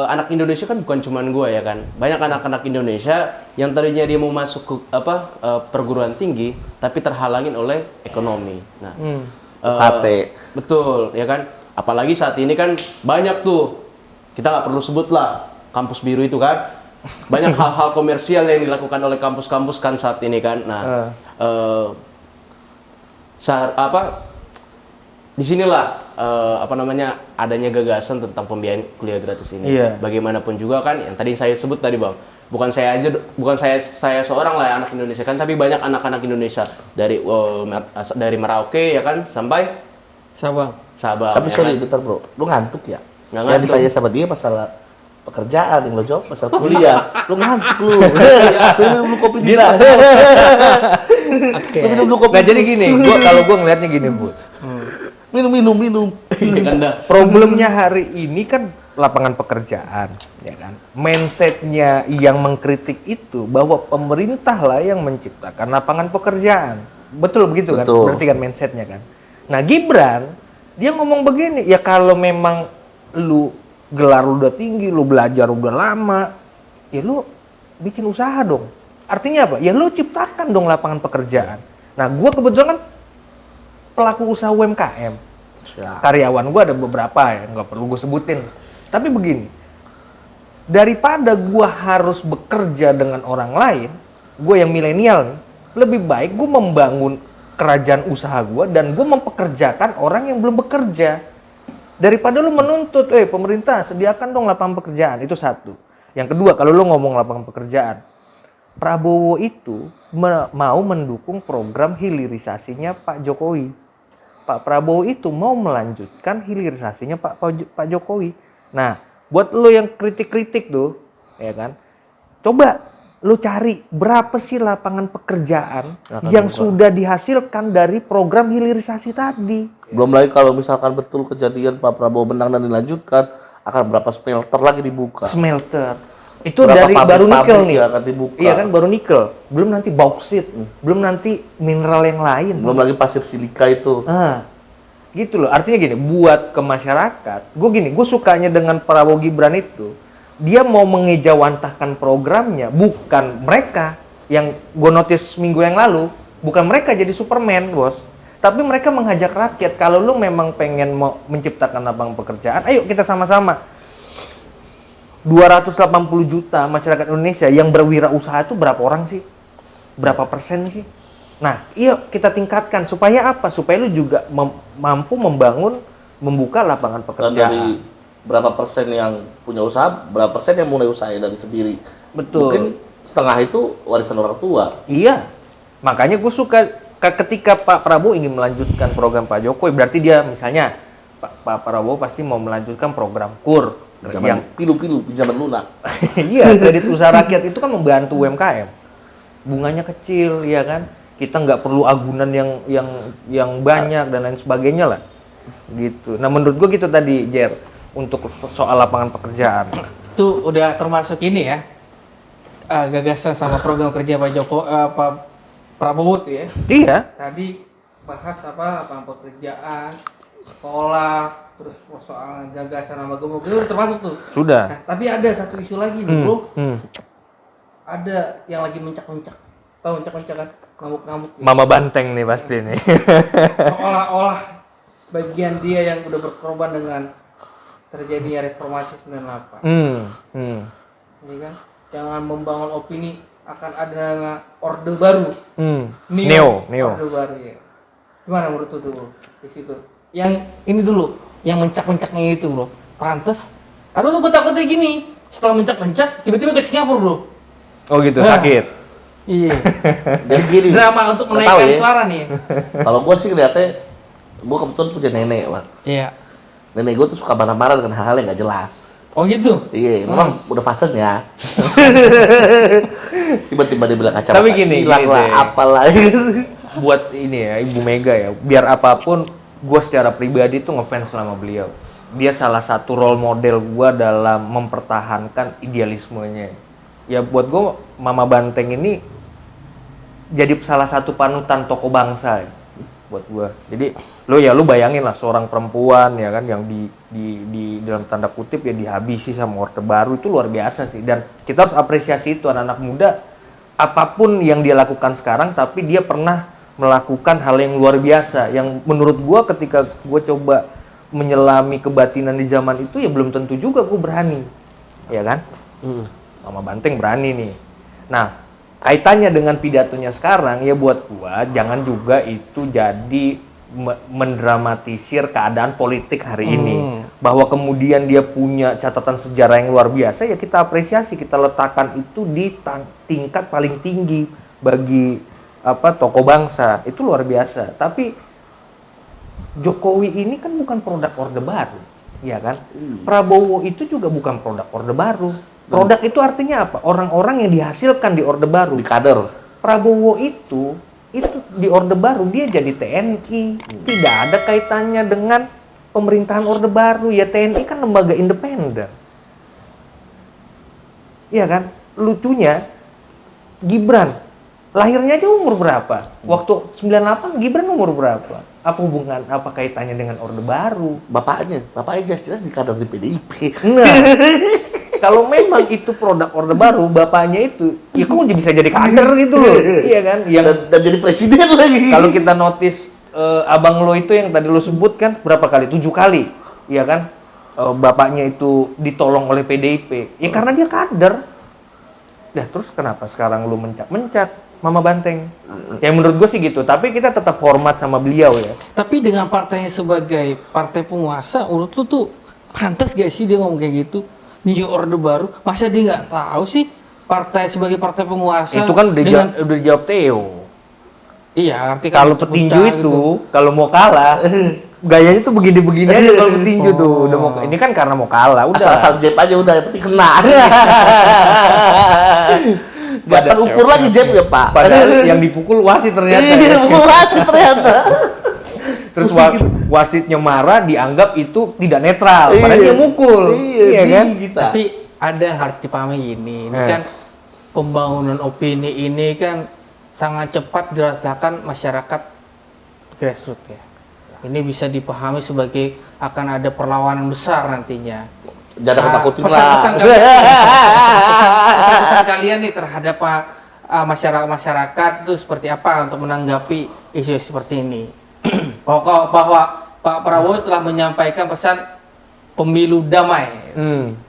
anak Indonesia kan bukan cuman gue ya kan. Banyak anak-anak Indonesia yang tadinya dia mau masuk ke perguruan tinggi tapi terhalangin oleh ekonomi. Nah,
UKT.
betul ya kan. Apalagi saat ini kan banyak tuh, kita nggak perlu sebut lah kampus biru itu kan. Banyak hal-hal komersial yang dilakukan oleh kampus-kampus kan saat ini kan. Nah, disinilah adanya gagasan tentang pembiayaan kuliah gratis ini.
Iya.
Bagaimanapun juga kan yang tadi saya sebut tadi Bang, bukan saya seorang lah ya, anak Indonesia kan, tapi banyak anak-anak Indonesia dari Merauke ya kan sampai
Sabang.
Sabang.
Tapi
ya
sorry
kan?
bentar bro, lu ngantuk ya?
Nggak
Yang
ngantuk.
ditanya sama dia masalah pekerjaan yang lo jawab masalah kuliah. Lo ngantuk lu. Minum dulu kopi
Gitu.
juga.
Oke.
Minum dulu kopi.
Nah jadi gini, kalau gua ngelihatnya gini, Bu.
Minum.
Iya kan dah.
Problemnya hari ini kan lapangan pekerjaan, ya kan. Mindsetnya yang mengkritik itu bahwa pemerintah lah yang menciptakan lapangan pekerjaan. Betul begitu kan?
Betul.
Berarti kan mindsetnya kan. Nah Gibran dia ngomong begini, ya kalau memang lu gelar lu udah tinggi, lu belajar udah lama, ya lu bikin usaha dong. Artinya apa? Ya lu ciptakan dong lapangan pekerjaan. Nah gua kebetulan kan pelaku usaha UMKM.
Siap.
Karyawan gue ada beberapa ya, nggak perlu gue sebutin. Tapi begini, daripada gue harus bekerja dengan orang lain, gue yang milenial nih, lebih baik gue membangun kerajaan usaha gue dan gue mempekerjakan orang yang belum bekerja. Daripada lu menuntut, pemerintah sediakan dong lapangan pekerjaan, itu satu. Yang kedua, kalau lu ngomong lapangan pekerjaan, Prabowo itu mau mendukung program hilirisasinya Pak Jokowi. Pak Prabowo itu mau melanjutkan hilirisasinya Pak Jokowi. Nah, buat lo yang kritik-kritik tuh, ya kan, coba lo cari berapa sih lapangan pekerjaan yang sudah dihasilkan dari program hilirisasi tadi.
Belum lagi kalau misalkan betul kejadian Pak Prabowo menang dan dilanjutkan, akan berapa smelter lagi dibuka.
Smelter. Itu
Berapa
dari baru nikel
pabrik
nih.
yang akan dibuka.
Iya kan, baru nikel. Belum nanti bauksit, belum nanti mineral yang lain.
Belum lagi pasir silika itu.
Gitu loh. Artinya gini, buat ke masyarakat, gue sukanya dengan Prabowo Gibran itu, dia mau mengejawantahkan programnya, bukan mereka yang gue notice minggu yang lalu, bukan mereka jadi Superman, bos. Tapi mereka mengajak rakyat, kalau lu memang pengen mau menciptakan lapangan pekerjaan, ayo kita sama-sama. 280 juta masyarakat Indonesia yang berwirausaha itu berapa orang sih? Berapa persen sih? Nah, iya kita tingkatkan supaya apa? Supaya lu juga mampu membuka lapangan
Dan
pekerjaan.
dari berapa persen yang punya usaha, berapa persen yang mulai usaha dari sendiri.
Betul.
Mungkin setengah itu warisan orang tua.
Iya. Makanya gue suka ketika Pak Prabowo ingin melanjutkan program Pak Jokowi, berarti dia misalnya Pak Prabowo pasti mau melanjutkan program KUR.
Zaman
Yang
pilu-pilu, pinjaman lunak.
iya, kredit usaha rakyat itu kan membantu UMKM. Bunganya kecil, ya kan? Kita nggak perlu agunan yang banyak dan lain sebagainya lah. Gitu. Nah, menurut gua gitu tadi, Jer, untuk soal lapangan pekerjaan.
Itu udah termasuk ini ya, gagasan sama program kerja Pak Pak Prabowo tuh ya.
Iya.
Tadi bahas apa lapangan pekerjaan, sekolah, terus soal gagasan sama gemuk itu udah termasuk tuh.
Sudah.
Nah, tapi ada satu isu lagi nih, bro. Ada yang lagi mencak-mencak. Tahu mencak-mencak kan? Ngamuk-ngamuk. Nih.
Mama Banteng nih pasti nih.
Seolah-olah bagian dia yang udah berkorban dengan terjadinya reformasi 98. Ini kan? Jangan membangun opini akan ada orde baru.
Neo.
Orde baru ya. Gimana menurut lu tuh, bro? Di situ. Yang ini dulu, yang mencak-mencaknya itu, bro. Pantes. Atau lu gue takutnya gini, setelah mencak-mencak, tiba-tiba ke Singapura, bro.
Oh gitu,
Nah.
sakit.
Iya.
Jadi gini.
Drama untuk
nggak tahu
menaikkan
ya.
suara nih.
Kalau gue sih ngeliatnya, gue kebetulan punya nenek, Pak.
Iya.
Nenek gue tuh suka marah-marah dengan hal-hal yang nggak jelas.
Oh gitu.
Iya, memang udah fasenya. Tiba-tiba dia bilang kacamata
Tapi gini
hilang lah,
deh.
apalah.
Buat ini ya, Ibu Mega ya, biar apapun, gue secara pribadi tuh ngefans sama beliau. Dia salah satu role model gue dalam mempertahankan idealismenya. Ya buat gue, Mama Banteng ini jadi salah satu panutan tokoh bangsa ya, buat gue. Jadi lu bayangin lah seorang perempuan ya kan yang di dalam tanda kutip ya dihabisi sama orde baru, itu luar biasa sih. Dan kita harus apresiasi itu, anak-anak muda apapun yang dia lakukan sekarang, tapi dia pernah melakukan hal yang luar biasa. Yang menurut gue ketika gue coba menyelami kebatinan di zaman itu ya belum tentu juga gue berani, ya kan? Mama Banteng berani nih. Nah, kaitannya dengan pidatonya sekarang ya buat gua jangan juga itu jadi mendramatisir keadaan politik hari ini. Bahwa kemudian dia punya catatan sejarah yang luar biasa, ya kita apresiasi, kita letakkan itu di tingkat paling tinggi bagi tokoh bangsa. Itu luar biasa. Tapi Jokowi ini kan bukan produk orde baru. ya kan? Prabowo itu juga bukan produk Orde Baru. Produk itu artinya apa? Orang-orang yang dihasilkan di Orde Baru.
Di kader.
Prabowo itu di Orde Baru dia jadi TNI. Tidak ada kaitannya dengan pemerintahan Orde Baru. Ya TNI kan lembaga independen. Iya kan? Lucunya Gibran lahirnya aja umur berapa? Waktu 98 Gibran umur berapa? Apa hubungan, apa kaitannya dengan Orde Baru?
Bapaknya jelas-jelas di kader di PDIP.
Nah, kalau memang itu produk Orde Baru, bapaknya itu, ya kok bisa jadi kader gitu loh, iya kan?
Dan jadi presiden lagi.
Kalau kita notice abang lo itu yang tadi lo sebut kan berapa kali? 7 kali, iya kan? Bapaknya itu ditolong oleh PDIP, ya karena dia kader. Dah terus kenapa sekarang lo mencak-mencak Mama Banteng? Ya menurut gue sih gitu, tapi kita tetap hormat sama beliau ya.
Tapi dengan partainya sebagai partai penguasa, menurut lu tuh pantas gak sih dia ngomong kayak gitu? New Orde Baru, masa dia nggak tahu sih partai sebagai partai penguasa?
Itu kan udah dijawab Theo.
Iya, arti
Kalau petinju itu, kalau mau kalah, gayanya tuh begini-begini aja kalau petinju tuh. Udah mau, ini kan karena mau kalah, udah.
Asal jab aja udah, yang penting kena. Gak terukur lagi jab ya Pak.
Padahal yang dipukul wasit ternyata.
Iya, dipukul wasit ternyata.
Terus wasitnya marah, dianggap itu tidak netral. Padahal
Iya.
dia mukul. Iya kan?
Tapi ada harus dipahami gini, ini kan pembangunan opini ini kan sangat cepat dirasakan masyarakat grassroots ya. Ini bisa dipahami sebagai akan ada perlawanan besar nantinya.
Jangan ketakutin lah.
Pesan-pesan kalian nih terhadap masyarakat itu seperti apa untuk menanggapi isu seperti ini? bahwa Pak Prabowo telah menyampaikan pesan pemilu damai.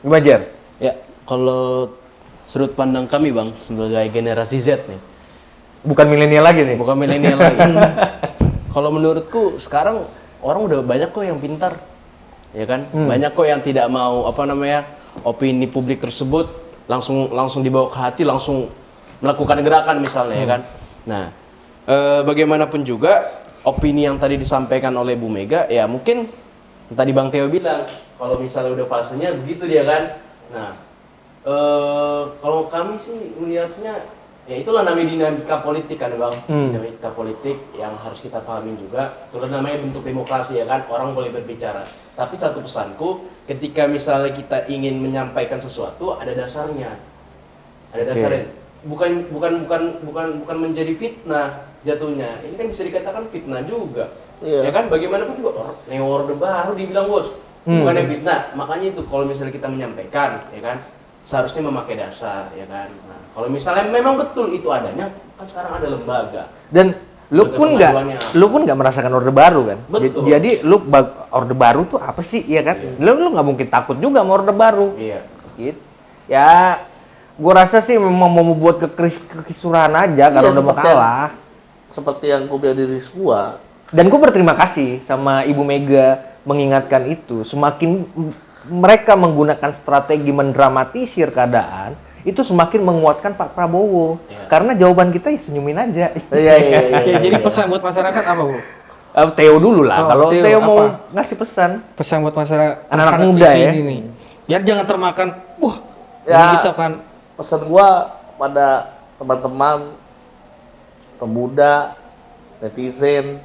Gimana Jer?
Ya, kalau sudut pandang kami Bang sebagai generasi Z nih,
Bukan milenial lagi nih.
bukan milenial lagi. Kalau menurutku sekarang orang udah banyak kok yang pintar, ya kan? Banyak kok yang tidak mau opini publik tersebut langsung dibawa ke hati, langsung melakukan gerakan misalnya, ya kan? Nah, bagaimanapun juga opini yang tadi disampaikan oleh Bu Mega, ya mungkin tadi Bang Theo bilang kalau misalnya udah fasenya begitu dia kan. Nah, kalau kami sih melihatnya ya itulah namanya dinamika politik kan Bang. Dinamika politik yang harus kita pahami juga. Itulah namanya bentuk demokrasi ya kan, orang boleh berbicara. Tapi satu pesanku, ketika misalnya kita ingin menyampaikan sesuatu ada dasarnya. Ada dasarnya. Bukan menjadi fitnah jatuhnya. Ini kan bisa dikatakan fitnah juga.
Iya.
Ya kan bagaimanapun juga Neo Orde Baru dibilang bos. Bukannya fitnah. Makanya itu kalau misalnya kita menyampaikan ya kan seharusnya memakai dasar ya kan. Nah, kalau misalnya memang betul itu adanya, kan sekarang ada lembaga.
Dan lu pun nggak merasakan Orde Baru kan?
Betul.
Jadi Orde Baru tuh apa sih, iya kan? Lu nggak mungkin takut juga sama Orde Baru.
Iya.
Gitu. Ya, gua rasa sih memang mau membuat kekisruhan aja kalau udah mau kalah.
Seperti yang gue bilang di diri gua.
Dan gue berterima kasih sama Ibu Mega mengingatkan itu. Semakin mereka menggunakan strategi mendramatisir keadaan, itu semakin menguatkan Pak Prabowo.
Iya.
Karena jawaban kita ya senyumin aja.
Iya.
Ya, jadi pesan buat masyarakat apa, Bu?
Theo dulu lah.
Oh,
Kalau
Theo
Theo mau
apa?
ngasih pesan.
Pesan buat masyarakat
Anak-anak
terhadap
muda
isu
ya.
ini nih. Biar jangan termakan, wah,
Ya.
ini kita kan
Pesan gua pada teman-teman pemuda, netizen,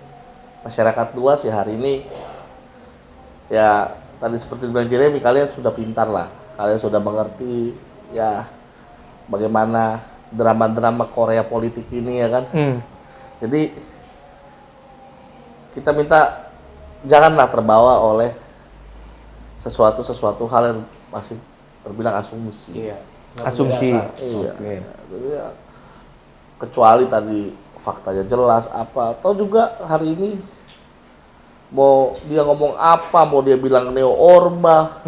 masyarakat luas ya hari ini ya tadi seperti bilang Jeremy, kalian sudah pintar lah, kalian sudah mengerti ya bagaimana drama-drama Korea politik ini ya kan. Jadi kita minta janganlah terbawa oleh sesuatu hal yang masih terbilang asumsi.
Iya.
Asumsi.
Iya.
Oke.
Jadi ya, kecuali tadi faktanya jelas apa, atau juga hari ini mau dia ngomong apa, mau dia bilang neo orba,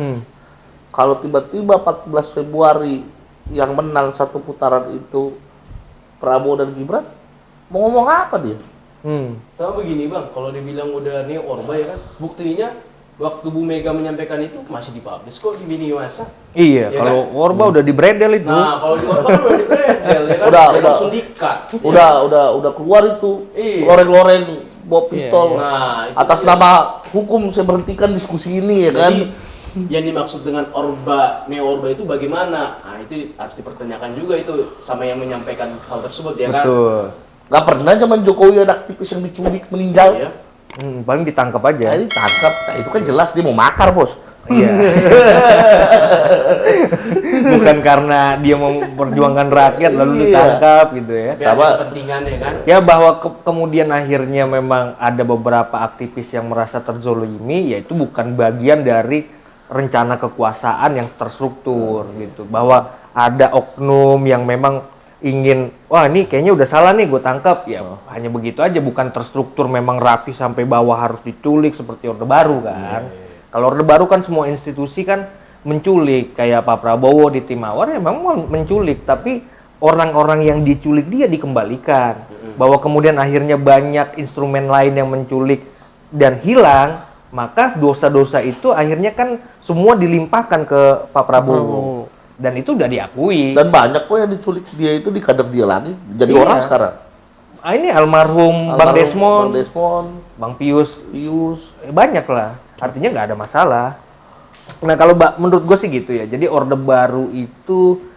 kalau tiba-tiba 14 Februari yang menang satu putaran itu Prabowo dan Gibran, mau ngomong apa dia?
Sama begini Bang, kalau dibilang udah Neo Orba ya kan, buktinya waktu Bu Mega menyampaikan itu masih dipublish kok di Bini Masa.
Iya,
Ya
kalau Orba udah di bredel itu.
Nah, kalau di Orba kan udah dipredel ya kan,
Udah.
langsung dikat.
Udah keluar itu
Iya.
loreng-loreng bawa pistol
Nah, itu
atas
dia.
nama hukum saya berhentikan diskusi ini ya kan.
Jadi yang dimaksud dengan orba, neo-orba itu bagaimana? Nah, itu harus dipertanyakan juga itu sama yang menyampaikan hal tersebut ya kan?
Betul.
Nggak pernah zaman Jokowi ada aktivis yang diculik meninggal.
Iya.
Paling ditangkap aja.
Nah, ini tangkap. Nah, itu kan jelas dia mau makar, Bos.
Iya. Bukan karena dia mau memperjuangkan rakyat lalu
Iya.
ditangkap gitu ya.
Tapi
Sama-
ada kepentingannya kan?
Ya bahwa kemudian akhirnya memang ada beberapa aktivis yang merasa terzolimi, yaitu bukan bagian dari rencana kekuasaan yang terstruktur gitu. Bahwa ada oknum yang memang ingin, wah ini kayaknya udah salah nih gue tangkap, ya hanya begitu aja, bukan terstruktur memang rapi sampai bawah harus diculik seperti Orde Baru kan. Kalau Orde Baru kan semua institusi kan menculik, kayak Pak Prabowo di Timawar ya memang menculik, tapi orang-orang yang diculik dia dikembalikan. Bahwa kemudian akhirnya banyak instrumen lain yang menculik dan hilang, maka dosa-dosa itu akhirnya kan semua dilimpahkan ke Pak Prabowo. Dan itu udah diakui.
Dan banyak kok yang diculik dia itu di kader dia lagi. Jadi
Iya.
orang sekarang.
Ini almarhum Bang
Almarhum
Desmond,
Bang Desmond,
Bang Pius,
Pius.
banyak lah. Artinya nggak ada masalah. Nah kalau menurut gue sih gitu ya. Jadi Orde Baru itu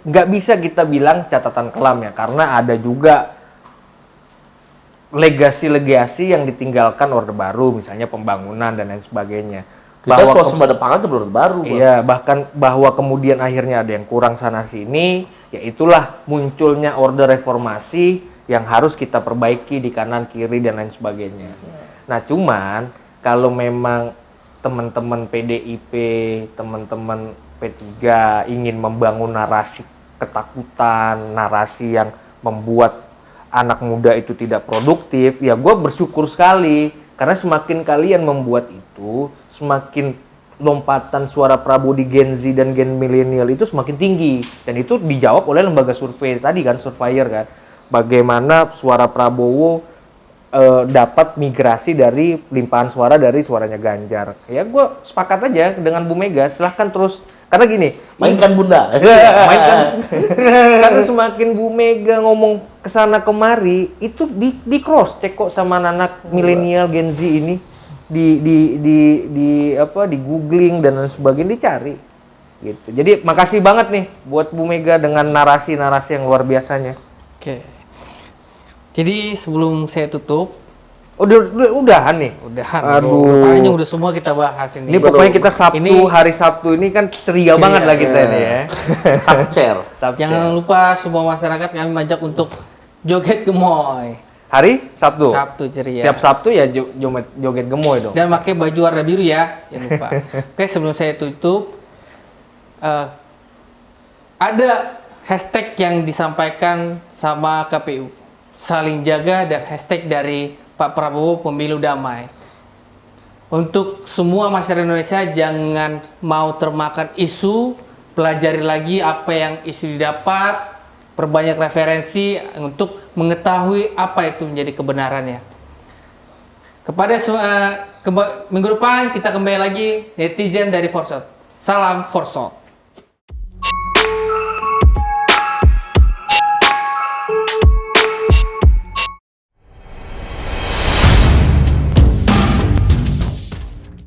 nggak bisa kita bilang catatan kelam ya, karena ada juga legasi-legasi yang ditinggalkan Orde Baru, misalnya pembangunan dan lain sebagainya.
Kita swasembada pangan itu baru. Bang.
Iya, bahkan bahwa kemudian akhirnya ada yang kurang sana sini, ya itulah munculnya orde reformasi yang harus kita perbaiki di kanan kiri dan lain sebagainya. Nah, cuman kalau memang teman-teman PDIP, teman-teman P3 ingin membangun narasi ketakutan, narasi yang membuat anak muda itu tidak produktif, ya gue bersyukur sekali karena semakin kalian membuat itu, semakin lompatan suara Prabowo di Gen Z dan Gen milenial itu semakin tinggi, dan itu dijawab oleh lembaga survei tadi kan, Surveyor kan, bagaimana suara Prabowo dapat migrasi dari limpahan suara dari suaranya Ganjar. Ya gue sepakat aja dengan Bu Mega, silahkan terus, karena gini,
Mainkan bunda.
mainkan karena semakin Bu Mega ngomong kesana kemari itu di cross check kok sama anak milenial Gen Z ini, di googling dan lain sebagainya, dicari gitu. Jadi makasih banget nih buat Bu Mega dengan narasi-narasi yang luar biasanya.
Oke. Jadi sebelum saya tutup,
Udahan nih.
udahan.
Aduh.
Panjang udah semua kita bahas ini.
Ini pokoknya kita Sabtu,
Ini-
hari Sabtu ini kan ceria banget lah kita ini ya.
Subchair.
Sabtu.
Jangan lupa semua masyarakat kami ajak untuk joget gemoy.
Hari Sabtu.
Sabtu ceria.
Setiap Sabtu ya joget gemoy dong.
Dan pakai baju warna biru ya, jangan lupa. Oke, sebelum saya tutup, ada hashtag yang disampaikan sama KPU, saling jaga, dan hashtag dari Pak Prabowo pemilu damai. Untuk semua masyarakat Indonesia jangan mau termakan isu, pelajari lagi apa yang isu didapat, perbanyak referensi untuk mengetahui apa itu menjadi kebenarannya. Kepada semua, minggu depan kita kembali lagi netizen dari Forsot. Salam Forsot.